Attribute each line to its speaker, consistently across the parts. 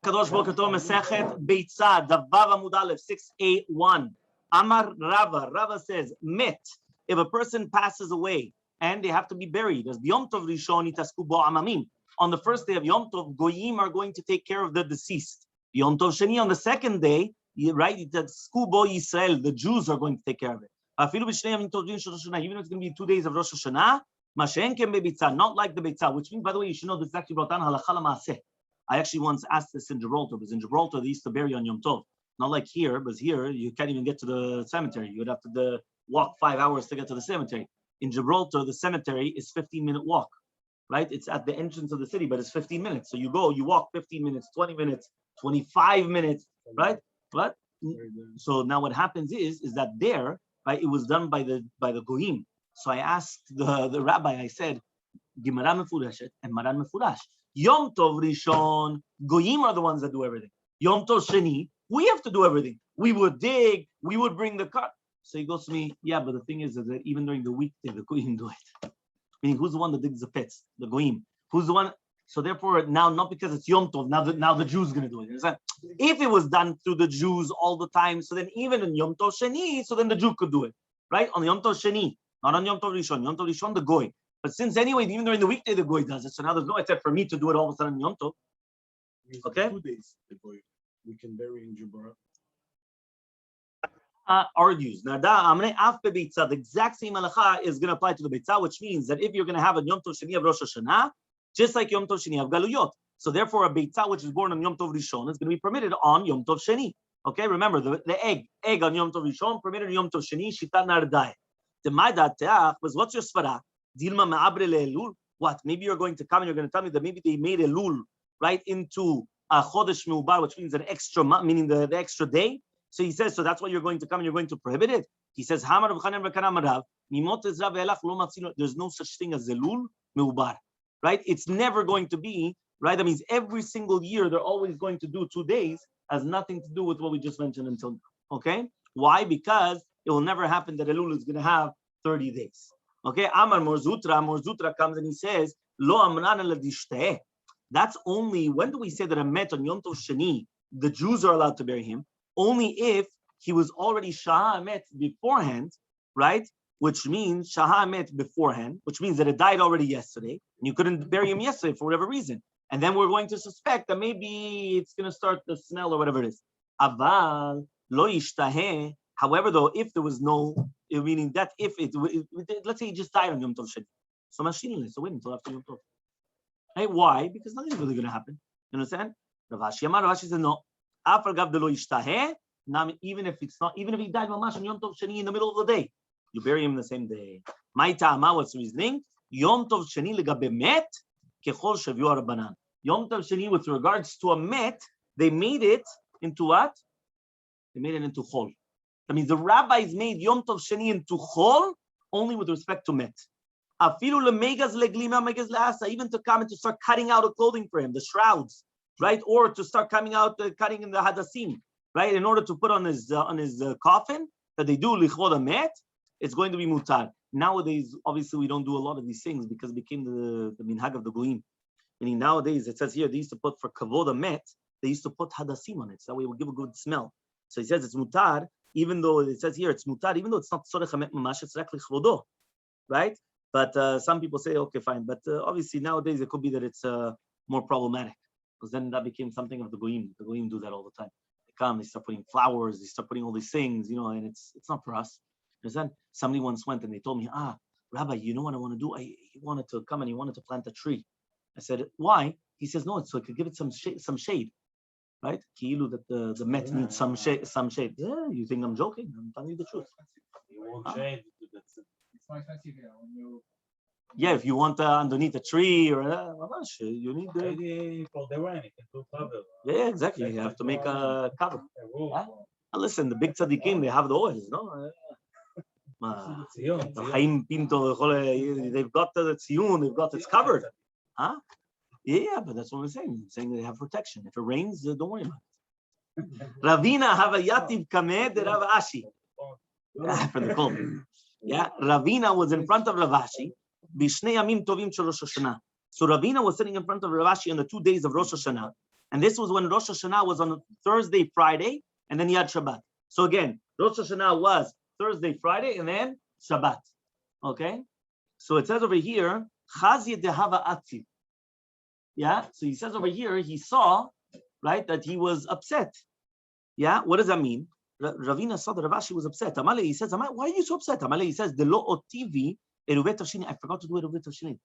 Speaker 1: Kadosh Boker Tov Masechet Betzah Daf Amud Aleph 6A1. Amar Rava says, met, if a person passes away and they have to be buried, as Yom Tov Rishon itasku bo amamim. On the first day of Yom Tov, Goyim are going to take care of the deceased. Yom Tov Sheni, on the second day, right, itasku bo Yisrael, the Jews are going to take care of it. Even if it's going to be 2 days of Rosh Hashanah, not like the Beitzah, which means, by the way, you should know this is actually brought down halacha l'maaseh. I actually once asked this in Gibraltar, because in Gibraltar they used to bury on Yom Tov. Not like here, but here you can't even get to the cemetery. You would have to walk 5 hours to get to the cemetery. In Gibraltar, the cemetery is 15-minute walk, right? It's at the entrance of the city, but it's 15 minutes. So you go, you walk 15 minutes, 20 minutes, 25 minutes, right? But so now what happens is that there, right? It was done by the Goyim. So I asked the rabbi. I said, Gemara mefurashet and Maran mefurash. Yom Tov Rishon, Goyim are the ones that do everything. Yom Tov Sheni, we have to do everything. We would dig, we would bring the car. So he goes to me, yeah, but the thing is that even during the weekday, the Goyim do it. Meaning, who's the one that digs the pits? The Goyim. Who's the one? So therefore, now, not because it's Yom Tov, now the Jews going to do it. You understand? If it was done through the Jews all the time, so then even in Yom Tov Sheni, so then the Jew could do it. Right? On Yom Tov Sheni, not on Yom Tov Rishon. Yom Tov Rishon, the Goy. But since anyway, even during the weekday, the Goy does it. So now there's no except for me to do it all of a sudden on Yom Tov. Okay?
Speaker 2: 2 days, the Goy. We can bury in Gibraltar.
Speaker 1: Argues. The exact same halacha is going to apply to the Beitzah, which means that if you're going to have a Yom Tov Sheni of Rosh Hashanah, just like Yom Tov Sheni of Galuyot. So therefore, a Beitzah which is born on Yom Tov Rishon is going to be permitted on Yom Tov Sheni. Okay, remember the egg on Yom Tov Rishon, permitted on Yom Tov Sheni, Shita Nardai. The Maidat was what's your svara? Dilma Ma'abre Le'elul. What? Maybe you're going to come and you're going to tell me that maybe they made a lul right into a Chodesh Meubar, which means an extra month, meaning the extra day. So he says, so that's why you're going to come and you're going to prohibit it. He says, there's no such thing as Zelul Meubar, right? It's never going to be, right? That means every single year they're always going to do 2 days, has nothing to do with what we just mentioned until now. Okay? Why? Because it will never happen that Elul is going to have 30 days. Okay? Amar Morzutra comes and he says, Lo amran ladishteh. That's only, when do we say that a met on Yom Tov Sheni, the Jews are allowed to bury him? Only if he was already Shah Met beforehand, right? Which means Shah Met beforehand, which means that it died already yesterday, and you couldn't bury him yesterday for whatever reason. And then we're going to suspect that maybe it's going to start the smell or whatever it is. Aval lo yishtaheh. However, though, if there was no, meaning that if let's say he just died on Yom Tov Sheni, so mashinle, so wait until after Yom Tov. Hey, why? Because nothing's really going to happen. You understand? Ravashi said no. Even if it's not, even if he died mamash on Yom Tov Sheni in the middle of the day, you bury him the same day. My ta'ama, what's the reasoning? Yom Tov Sheni legabe met kechol shavyu harabanan. Yom Tov Sheni, with regards to a met, they made it into what? They made it into chol. That means the rabbis made Yom Tov Sheni into chol only with respect to met. Afilu lemegas leglima megas leasa, even to come and to start cutting out a clothing for him, the shrouds, right? Or to start coming out, cutting in the hadassim, right? In order to put on his coffin that they do lichvod met, it's going to be mutar. Nowadays, obviously, we don't do a lot of these things because it became the minhag of the goyim. Meaning nowadays, it says here they used to put for kavod met, they used to put hadassim on it, so that way it will give a good smell. So he says it's mutar, even though it says here it's mutar, even though it's not tzorech hamet mamash, it's like lichvodo, right? But some people say, okay, fine. But obviously nowadays it could be that it's more problematic, because then that became something of the goyim. The goyim do that all the time. They come, they start putting flowers, they start putting all these things, and it's not for us. Understand? Somebody once went and they told me, Rabbi, you know what I want to do? He wanted to come and he wanted to plant a tree. I said, why? He says, no, it's so I could give it some shade. Right? Ki'ilu that the Met needs some shade. Yeah, you think I'm joking? I'm telling you the truth.
Speaker 2: You won't shade.
Speaker 1: Yeah, if you want underneath a tree or you need
Speaker 2: for the rain, you can do cover.
Speaker 1: Yeah, exactly. You have to make a cover. Listen, the big tzaddikim, they have the oils, no? Chaim Pinto, they've got the tziyun, they've got it's covered. Huh? Yeah, but that's what we're saying. I'm saying they have protection. If it rains, don't worry about it. Ravina havayativ kameh de Rav Ashi. For the cold. Yeah, Ravina was in front of Rav Ashi. Bishnei yamim tovim shel Rosh Hashanah. So Ravina was sitting in front of Rav Ashi on the 2 days of Rosh Hashanah, And this was when Rosh Hashanah was on Thursday, Friday, and then you had Shabbat. So again, Rosh Hashanah was Thursday, Friday, and then Shabbat. Okay? So it says over here, Chazi dehava atzi. Yeah? So he says over here, he saw, right, that he was upset. Yeah? What does that mean? Ravina saw that Rav Ashi was upset. Amale, he says, why are you so upset? Amale, he says, Delo otivi eruvet tavshilin. I forgot to do eruvet tavshilin.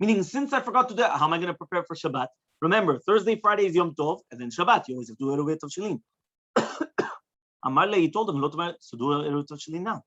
Speaker 1: Meaning, since I forgot to do it, how am I going to prepare for Shabbat? Remember, Thursday, Friday is Yom Tov, and then Shabbat. You always have to do eruvet tavshilin. Amale, he told him, so do eruvet tavshilin now.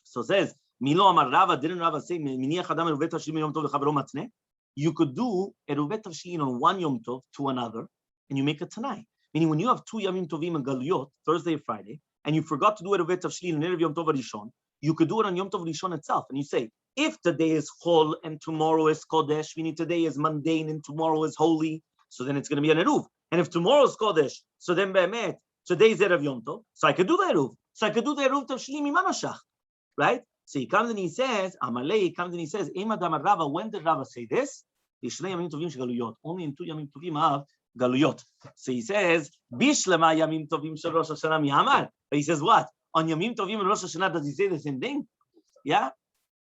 Speaker 1: So it says, Milo Amar Rava, didn't Rava say, Miniach Adam eruvet tavshilin Yom Tov v'chavro matzneh? You could do eruvet tavshilin on one Yom Tov to another, and you make a Tanai. Meaning, when you have two Yamim Tovim and Galuyot, Thursday and Friday, and you forgot to do eruvet tavshilin on Erev Yom Tov Rishon, you could do it on Yom Tov Rishon itself, and you say, if today is Chol and tomorrow is Kodesh, meaning today is mundane and tomorrow is holy, so then it's going to be an Eruv. And if tomorrow is Kodesh, so then Be'emet, today is Erev Yom Tov, so I could do the Eruv. So I could do the Eruv Tavshilin Mimanashach, right? So he comes and he says, Amalei comes and he says, Ema Damar Rava, when did Rava say this? Only in two Yamim Tovim of Galuyot. So he says, Bishlema Yamim Tovim Shel Rosh Hashanah Mi'amar. But he says what? On Yamim Tovim and Rosh Hashanah, does he say the same thing? Yeah?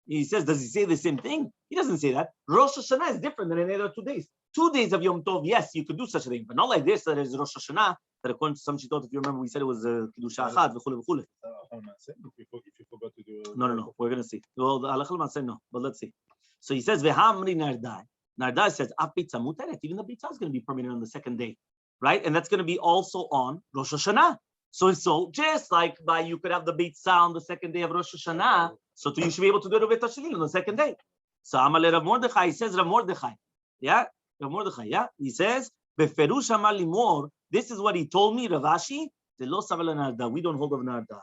Speaker 1: He says, does he say the same thing? He doesn't say that. Rosh Hashanah is different than any other 2 days. 2 days of Yom Tov, yes, you could do such a thing, but not like this, that is Rosh Hashanah, that according to some Shittot, if you remember, we said it was Kedusha Achad, v'chule, v'chule.
Speaker 2: If you forgot to do...
Speaker 1: No. We're going to see. Well, the Halachal Maseh, no, but let's see. So he says, V'hamri Nardai. Nardai says, Af Beitzah muteret. Even the Beitzah is going to be permitted on the second day, right? And that's going to be also on Rosh Hashanah. So just like you could have the Beitzah on the second day of Rosh Hashanah, so you should be able to do the Eruvet Tavshilin on the second day. So Amale Rav Mordechai, he says Rav Mordechai. Yeah? Rav Mordechai, yeah? He says, Beferush Amar Limor, this is what he told me, Rav Ashi, Lo Savel Narda. We don't hold of Narda.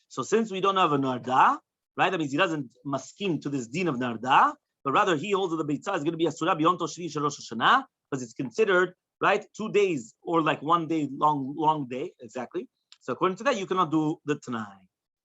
Speaker 1: So since we don't have a Narda, right, that means he doesn't maskim to this din of Narda, but rather he holds that the Beitzah is going to be a Surah B'Yom Tov Shvi Shel Rosh Hashanah, because it's considered, right, 2 days or like 1 day, long day, exactly. So according to that, you cannot do the Tanai.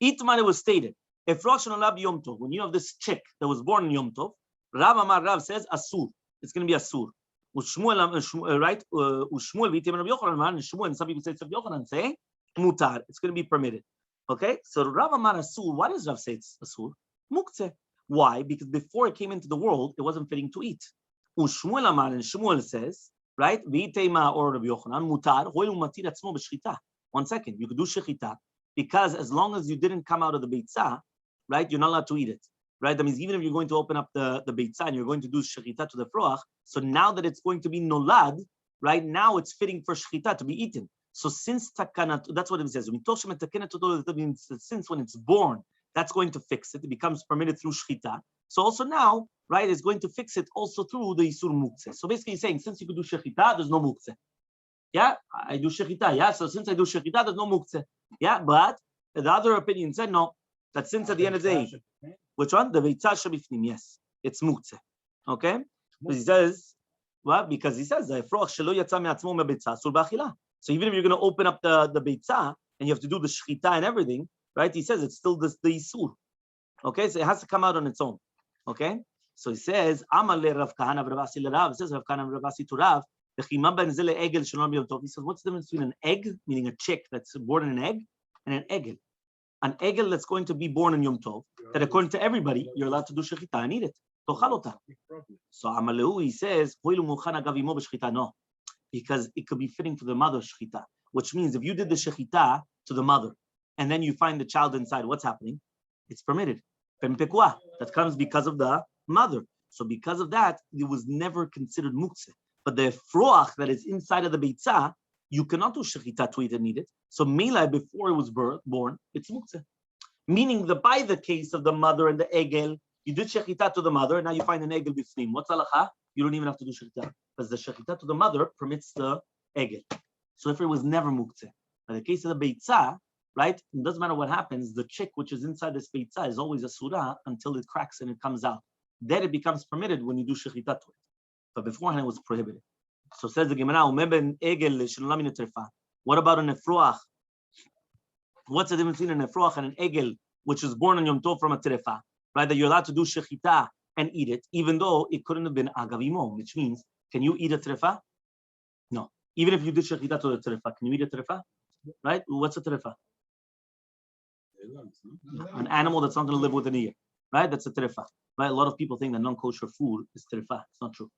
Speaker 1: Itman, it was stated, if Rosh Hashanah Yom Tov, when you have this chick that was born in Yom Tov, Rav Amar Rav says Asur. It's going to be Asur. Ushmuel, right? Ushmuel v'yitem Rabbi Yochanan, and Shmuel, and some people say Rabbi Yochanan say Mutar. It's going to be permitted. Okay? So Rav Amar Asur, why does Rav say it's Asur? Muktzeh. Why? Because before it came into the world, it wasn't fitting to eat. Ushmuel Amar, and Shmuel says, right? V'yitema or Rabbi Yochanan, Mutar, hoilu matir atzmo b'shchita. 1 second, you could do shechita, because as long as you didn't come out of the Beitzah, right, you're not allowed to eat it, right? That means even if you're going to open up the Beitzah and you're going to do shechita to the froach, so now that it's going to be nolad, right, now it's fitting for shechita to be eaten. So since takanat, that's what it says, that means since when it's born, that's going to fix it. It becomes permitted through shechita. So also now, right, it's going to fix it also through the Isur Muktzeh. So basically saying, since you could do shechita, there's no Muktzeh. Yeah, I do shechita. Yeah, so since I do shechita, there's no muktzeh. Yeah, but the other opinion said no. That since at the end of the day, which one? The Beitzah Shabifnim. Yes, it's muktzeh. Okay, because he says, well, because he says so even if you're going to open up the Beitzah and you have to do the shechita and everything, right? He says it's still the isur. Okay, so it has to come out on its own. Okay, so he says Amar le Rav Kahana Rav Asi le Rav. It says Rav Kahana Rav Asi to Rav. He says, what's the difference between an egg, meaning a chick that's born in an egg, and an egel? An egel that's going to be born in Yom Tov, that according to everybody, you're allowed to do shechita and eat it. So Amaleu, he says, no, because it could be fitting for the mother shechita, which means if you did the shechita to the mother, and then you find the child inside, what's happening? It's permitted. That comes because of the mother. So because of that, it was never considered muktzeh. But the froach that is inside of the Beitzah, you cannot do shechita to eat and eat it. So Mila, before it was born, it's muktzeh. Meaning that by the case of the mother and the egel, you did shechita to the mother, and now you find an egel bifnim. What's halacha? You don't even have to do shechita. Because the shechita to the mother permits the egel. So if it was never muktzeh. By the case of the Beitzah, right, it doesn't matter what happens, the chick which is inside this Beitzah is always a surah until it cracks and it comes out. Then it becomes permitted when you do shechita to it. But beforehand it was prohibited. So says the Gemara, what about an efroach? What's the difference between an efroach and an egel, which is born on Yom Tov from a terefa, right? That you're allowed to do shechita and eat it, even though it couldn't have been agavimo, which means, can you eat a terefa? No. Even if you did shechita to the terefa, can you eat a terefa? Right? What's a terefa? An animal that's not going to live within a year. Right? That's a terefa. Right? A lot of people think that non-kosher food is terefa. It's not true.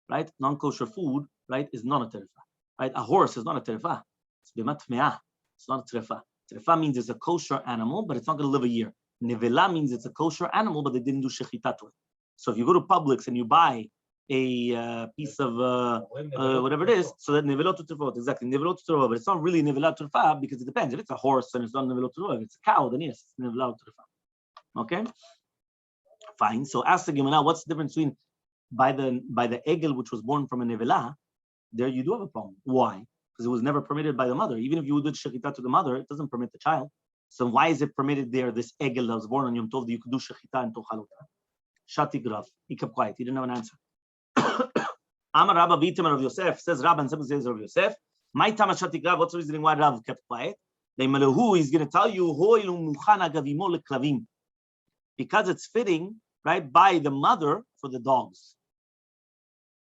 Speaker 1: Right? Non-kosher food, right, is not a terefa. Right? A horse is not a terefa. It's bemat me'ah. It's not a terefa. Terefa means it's a kosher animal, but it's not going to live a year. Nevela means it's a kosher animal, but they didn't do shechita to it. So if you go to Publix and you buy a piece of whatever it is, so that nevelot u'terfot, exactly, nevelot u'terfot, but it's not really nevelot u'terfot because it depends. If it's a horse and it's not nevelot u'terfot, if it's a cow, then yes, it's nevelot u'terfot. Okay, fine. So ask the Gemara, what's the difference between by the egel which was born from a nevela? There you do have a problem. Why? Because it was never permitted by the mother. Even if you did shechita to the mother, it doesn't permit the child. So why is it permitted there? This egel that was born on Yom Tov that you could do shechita and tochalota. Shati graf. He kept quiet. He didn't have an answer. Amar Rabba Bitam of Yosef, says Rabba and says Rav Yosef. My time Shati graf. What's the reason why Rav kept quiet? He's going to tell you because it's fitting, right, by the mother for the dogs.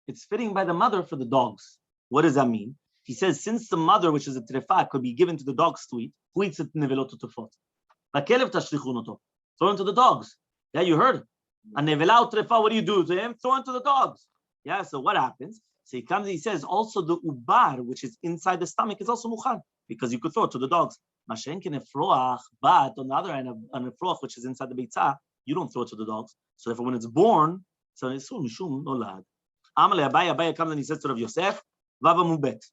Speaker 1: It's fitting by the mother for the dogs. What does that mean? He says, since the mother, which is a trefa, could be given to the dogs to eat, who eats it nevelot u'terfot? Throw into the dogs. Yeah, you heard. A nevela trefa, what do you do to him? Throw into the dogs. Yeah, so what happens? So he comes, he says, also the ubar, which is inside the stomach, is also muchan, because you could throw it to the dogs. Mashenkin efroach, but on the other hand, an efroach, which is inside the beitzah, you don't throw it to the dogs. So therefore, when it's born, so it's mishum nolad. Amale Abaya comes and he says to Rav Yosef, Vava Mubet.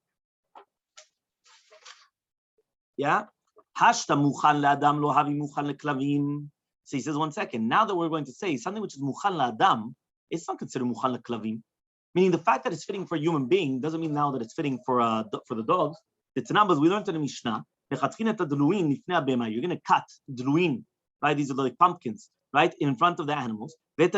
Speaker 1: Yeah? Hashta muchan la'adam lo havi muchan le'klavim. So he says, 1 second. Now that we're going to say something which is muchan la'adam, it's not considered muchan le'klavim. Meaning the fact that it's fitting for a human being doesn't mean now that it's fitting for the dogs. The Tanambas, we learned in the Mishnah, you're going to cut dluin, right? These are like pumpkins, right? In front of the animals. And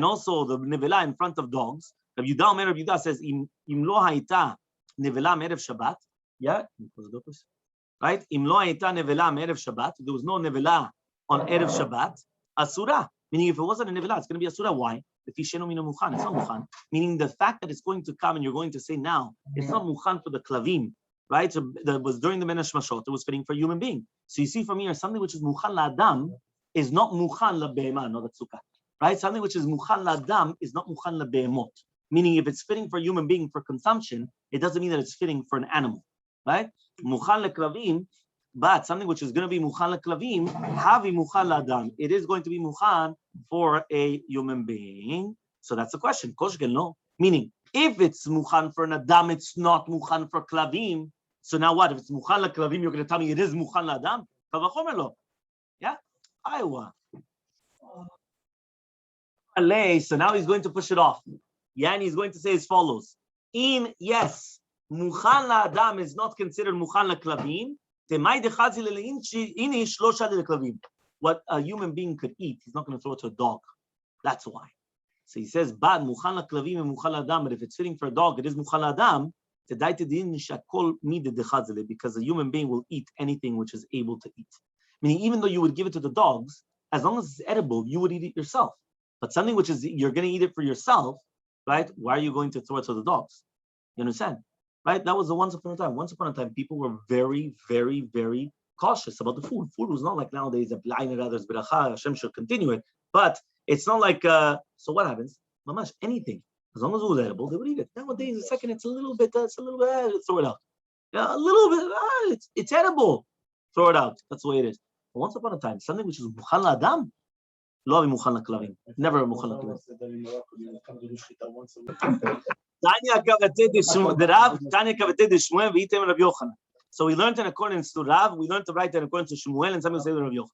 Speaker 1: also the nevela in front of dogs. Rabbi Yudah says, Im lo haita nevela me'erev Shabbat. Yeah? Right? Im lo haita nevela me'erev Shabbat. There was no nevela on erev Shabbat. Asura. Meaning if it wasn't a nevela, it's going to be asura. Why? It's not mukhan. Meaning the fact that it's going to come and you're going to say now, it's not mukhan for the klavim, right? So that was during the Menash Mashot, it was fitting for a human being. So you see from here, something which is mukhan la'adam is not mukhan la'be'ema, not the tzukah. Right? Something which is mukhan la'adam is not mukhan la'be'emot. Meaning if it's fitting for a human being for consumption, it doesn't mean that it's fitting for an animal. Right? Mukhan la'klavim, but something which is going to be mukhan la'klavim, havi mukhan la'adam. It is going to be mukhan for a human being. So that's the question. Koshgel, no. Meaning, if it's mukhan for an adam, it's not mukhan for klavim. So now what? If it's mukhan la'klavim, you're going to tell me it is mukhan la'adam? Kavachomer lo. Yeah? Iowa. So now he's going to push it off. Yeah, and he's going to say as follows. Yes, mukhan la'adam is not considered mukhan la'klavim. What a human being could eat, he's not going to throw it to a dog. That's why. So he says, "Bad mukhan la'klavim and mukhan la'adam." But if it's fitting for a dog, it is mukhan la'adam. Because a human being will eat anything which is able to eat. Meaning, even though you would give it to the dogs, as long as it's edible, you would eat it yourself. But something which is you're going to eat it for yourself, right? Why are you going to throw it to the dogs? You understand? Right? That was the once upon a time. Once upon a time, people were very, very, very cautious about the food. Food was not like nowadays, a blind others, bracha, Hashem should continue it. But it's not like, so what happens? Mamash, anything. As long as it was edible, they would eat it. Nowadays, the second it's a little bit, throw it out. Yeah, a little bit, it's edible. Throw it out. That's the way it is. But once upon a time, something which is mukhan la'adam, lo avi mukhan la'klavim. Never mukhan la'klavim. So we learned in accordance to Rav, we learned to write in accordance to Shmuel, and some say Rav Yochanan.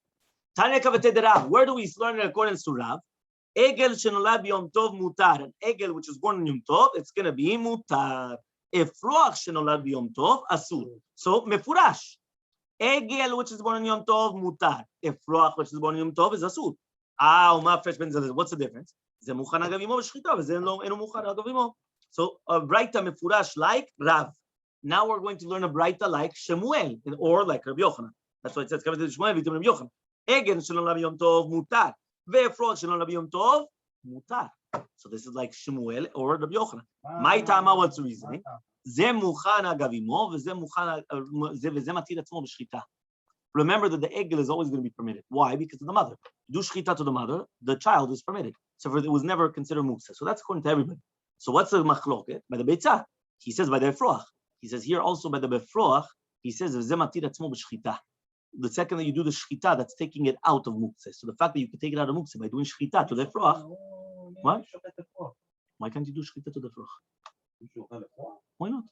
Speaker 1: Tanya kavatei Rav. Where do we learn in accordance to Rav? Egel shenolad b'yom tov mutar. An egel which is born on Yom Tov, it's going to be mutar. Efroach shenolad b'yom tov asur. So mefurash. Egel which is born on Yom Tov mutar. Efroach which is born on Yom Tov is asur. What's the difference? Ze muchan agavimo v'shchita, v'ze eno muchan agavimo. So a braita mefurash like Rav. Now we're going to learn a braita like Shemuel or like Rabbi Yochanan. That's why it says kavatei Shmuel v'yitem Rabbi Yochanan. Egel shenolad b'yom tov mutar. Ve'efroach shenolad b'yom tov mutar. So this is like Shemuel or Rabbi Yochanan. My tama, what's the reasoning? זה מוכן אגב אמו, וזה מתיר עצמו בשחיטה. Remember that the egg is always going to be permitted. Why? Because of the mother. Do shchita to the mother, the child is permitted. So it was never considered muksa. So that's according to everybody. So what's the machloket? By the Beitzah. He says by the befroach. He says here also by the befroach, he says the second that you do the shchita, that's taking it out of muksa. So the fact that you can take it out of muksa by doing shchita to the befroach, what? Why can't you do shchita to the befroach? Why not?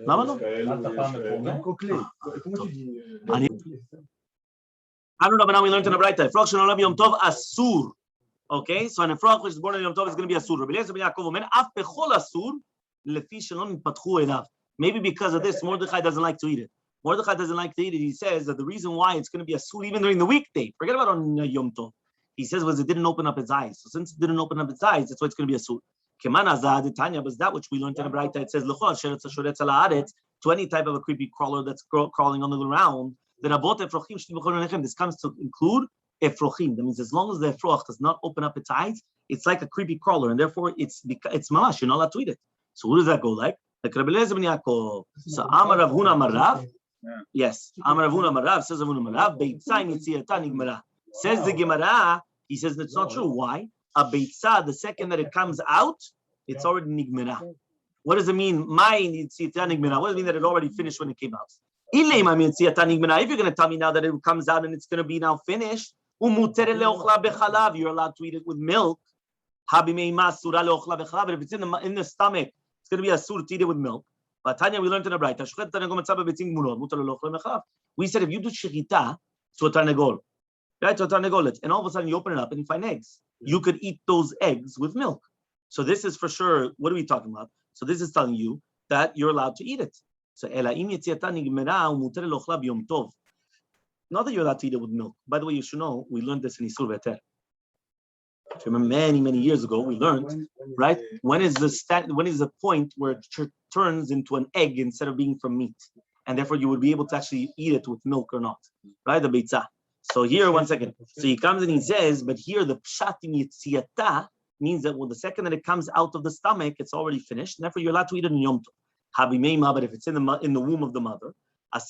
Speaker 1: למה לא? Now we learned in the Beitzah. Efroch shenolad b'yom tov asur. Okay, so an efroch which is born on Yom Tov is going to be asur. Rabbi Eliezer ben Yaakov omer af bechol asur lefi shelom yipatchu einav. Maybe because of this, Mordechai doesn't like to eat it. Mordechai doesn't like to eat it. He says that the reason why it's going to be asur even during the weekday, forget about on Yom Tov. He says was it didn't open up its eyes. So since it didn't open up its eyes, that's why it's going to be asur. Keman azad Tanya, but that which we learned in the Beitzah, it says l'chol sheretz hashoretz ala haaretz, to any type of a creepy crawler that's crawling on the ground. This comes to include efrochim. That means as long as the efroch does not open up its eyes, it's like a creepy crawler, and therefore it's mamash. You're not allowed to eat it. So who does that go like? Like Rabbi Eliezer ben Yaakov. So Amar Rav Huna Amar Rav. Yes, Amar Rav Huna Amar Rav says Rav Huna Amar Rav. Beitzah mitziata nigmara. Says the Gemara. He says that's not true. Why? A beitzah, the second that it comes out, it's already nigmara. What does it mean? My mitziata nigmara. What does it mean that it already finished when it came out? If you're going to tell me now that it comes out and it's going to be now finished, you're allowed to eat it with milk. But if it's in the stomach, it's going to be asur to eat it with milk. But Tanya, we learned in the Beitzah. We said if you do shechita to a tarnegol, right, to a tarnegolet, and all of a sudden you open it up and you find eggs, you could eat those eggs with milk. So this is for sure. What are we talking about? So this is telling you that you're allowed to eat it. So, not that you're allowed to eat it with milk. By the way, you should know, we learned this in Isur V'Eter. If you remember many years ago, we learned, right? When is the point where it turns into an egg instead of being from meat? And therefore you would be able to actually eat it with milk or not, right? The Beitzah. So here, one second. So he comes and he says, but here the pshat in Yitziata means that the second that it comes out of the stomach, it's already finished. And therefore you're allowed to eat it in Yom Tov. But if it's in the womb of the mother,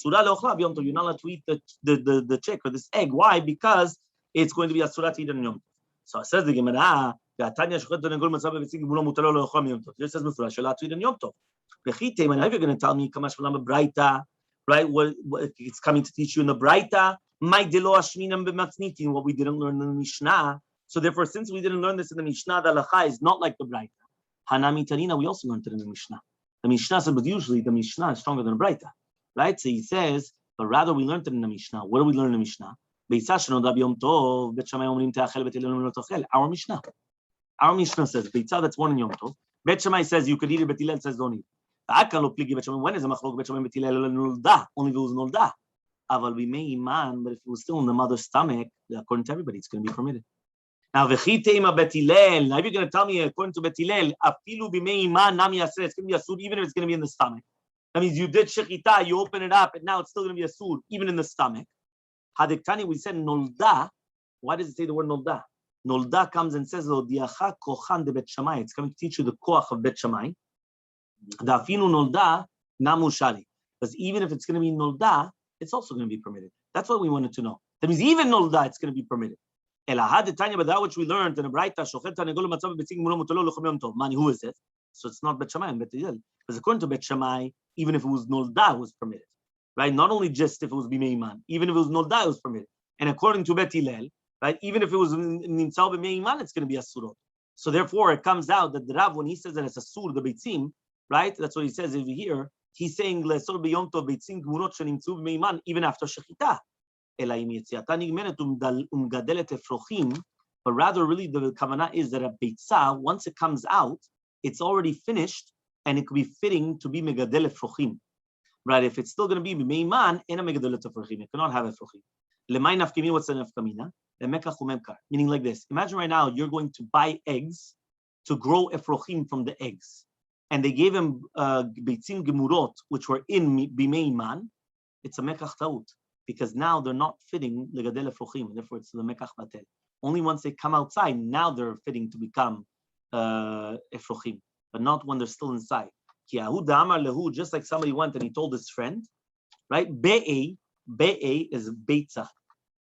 Speaker 1: you're not allowed to eat the chick or this egg. Why? Because it's going to be asura to eat in Yom Tov. So it says the Gemara, it says you're allowed to eat in Yom Tov. If you're going to tell me, right, what it's coming to teach you in the Beitzah, what we didn't learn in the Mishnah. So therefore, since we didn't learn this in the Mishnah, the halacha is not like the Beitzah. Hanami Tanina, we also learned it in the Mishnah. The Mishnah said, but usually the Mishnah is stronger than the Beitzah, right? So he says, but rather we learned it in the Mishnah. What do we learn in the Mishnah? Our Mishnah says, Beitzah that's born in Yom Tov. Bet Shammai says you could eat it, Bet Hillel says don't eat. When is a machlok Bet Shammai Bet Hillel nolda? Only if it was nolda. But if it was still in the mother's stomach, according to everybody, it's going to be permitted. Now, if you're going to tell me, according to Bet Hillel, it's going to be asur even if it's going to be in the stomach. That means you did shechita, you open it up, and now it's still going to be asur even in the stomach. Hadiktani, we said nolda. Why does it say the word nolda? Nolda comes and says, it's coming to teach you the koach of Bet Shammai. Dafinu nolda namu shali. Because even if it's going to be nolda, it's also going to be permitted. That's what we wanted to know. That means even nolda, it's going to be permitted. But that which we learned in the Beitzah, who is it? So it's not Bet Shammai and Bet Hillel. Because according to Bet Shammai, even if it was nolda, it was permitted. Right? Not only just if it was bimeiman, even if it was nolda, it was permitted. And according to Bet Hillel, right, even if it was nimtzal bimeiman, it's going to be asurot. So therefore, it comes out that the Rav, when he says that it's asur, the beitzim, right? That's what he says over here. He's saying le'asor b'yom tov beitzim gmurot shenimtzu bimeiman even after shechita. But rather, really, the kavanah is that a beitzah, once it comes out, it's already finished, and it could be fitting to be megadel efrochim. Right? If it's still going to be meiman, in a megadel efrochim, it cannot have efrochim. Lemay nafkamina, what's the nafkamina? Lemekach umemkar. Meaning like this. Imagine right now you're going to buy eggs to grow efrochim from the eggs, and they gave him beitzim gemurot, which were in bimeiman. It's a mekach taut. Because now they're not fitting legadel efrochim, and therefore it's the mekach batel. Only once they come outside, now they're fitting to become efrochim, but not when they're still inside. Just like somebody went and he told his friend, right? Be'e is Beitzah.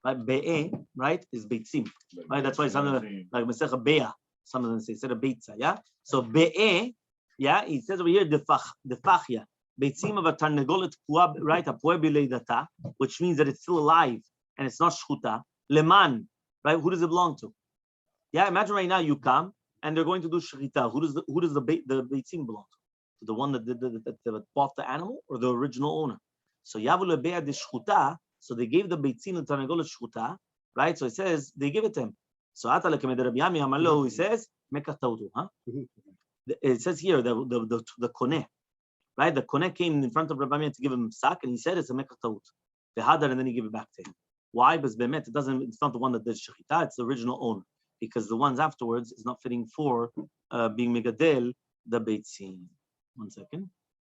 Speaker 1: Right? Be'e, right, is Beitzim. Right? That's why something like Masechet Betzah, some of them say, instead of Beitzah, yeah? So Be'e, yeah, he says over here, Defachya. Beitzim of a tarnegolet, right, a poe b'leidata, which means that it's still alive and it's not shchuta. Leman, right? Who does it belong to? Yeah, imagine right now you come and they're going to do shechita. Who does the beitzim belong to? The one that bought the animal or the original owner? So yavu lebeya de shchuta. So they gave the beitzim and tarnegolet shchuta, right? So it says they give it to him. So ata lekemed Rabbi Yami Amalo, he says mekach tautu, huh? It says here the koneh. Right, the koneh came in front of Rabbi Yami to give him sack, and he said it's a mekach taut, the hadar, and then he gave it back to him. Why? Because bemet, it's not the one that did shechita; it's the original owner. Because the ones afterwards is not fitting for being megadel the beitzim. 1 second.